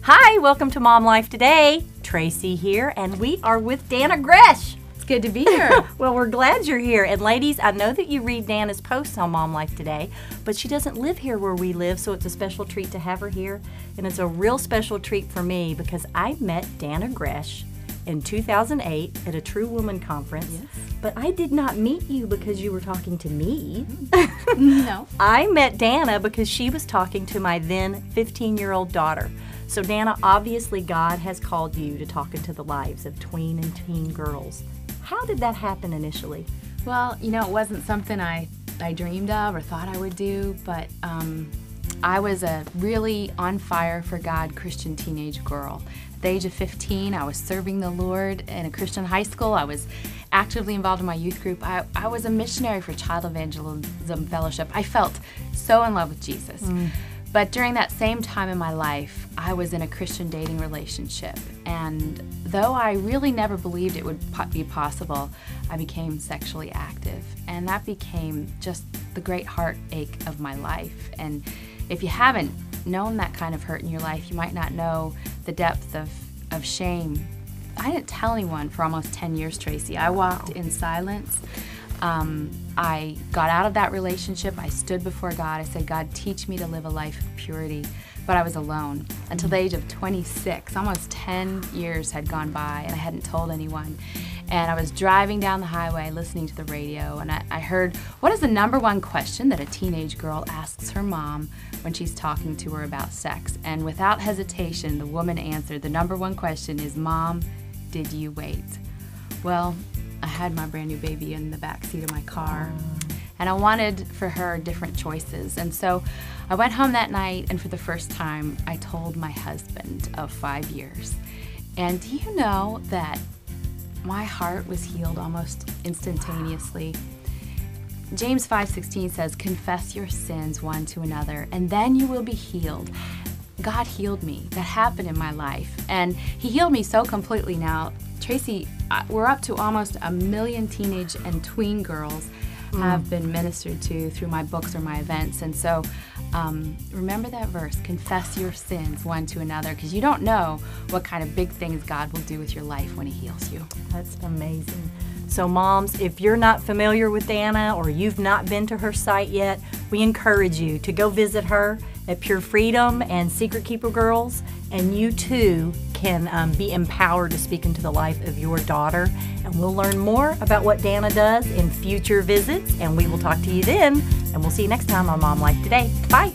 Hi, welcome to Mom Life Today. Tracy here, and we are with Dannah Gresh. It's good to be here. Well, we're glad you're here. And ladies, I know that you read Dannah's posts on Mom Life Today, but she doesn't live here where we live, so it's a special treat to have her here. And it's a real special treat for me because I met Dannah Gresh in 2008 at a True Woman conference. Yes. But I did not meet you because you were talking to me. No. I met Dannah because she was talking to my then 15-year-old daughter. So Dannah, obviously God has called you to talk into the lives of tween and teen girls. How did that happen initially? Well, you know, it wasn't something I dreamed of or thought I would do, but I was a really on fire for God Christian teenage girl. At the age of 15, I was serving the Lord in a Christian high school. I was actively involved in my youth group. I was a missionary for Child Evangelism Fellowship. I felt so in love with Jesus. But during that same time in my life, I was in a Christian dating relationship. And though I really never believed it would be possible, I became sexually active. And that became just the great heartache of my life. And if you haven't known that kind of hurt in your life, you might not know the depth of shame. I didn't tell anyone for almost 10 years, Tracy. I walked in silence. I got out of that relationship. I stood before God. I said, God, teach me to live a life of purity. But I was alone until the age of 26. Almost 10 years had gone by and I hadn't told anyone. And I was driving down the highway listening to the radio, and I heard, what is the #1 question that a teenage girl asks her mom when she's talking to her about sex? And without hesitation, the woman answered, the #1 question is, Mom, did you wait? Well, I had my brand new baby in the back seat of my car, and I wanted for her different choices. And so I went home that night, and for the first time, I told my husband of 5 years. And do you know that my heart was healed almost instantaneously? James 5:16 says, confess your sins one to another, and then you will be healed. God healed me. That happened in my life. And He healed me so completely now. Tracy, we're up to almost 1 million teenage and tween girls have been ministered to through my books or my events. And so remember that verse, confess your sins one to another, because you don't know what kind of big things God will do with your life when He heals you. That's amazing. So moms, if you're not familiar with Dannah or you've not been to her site yet, we encourage you to go visit her at Pure Freedom and Secret Keeper Girls, and you too can be empowered to speak into the life of your daughter. And we'll learn more about what Dannah does in future visits, and we will talk to you then, and we'll see you next time on Mom Life Today. Bye.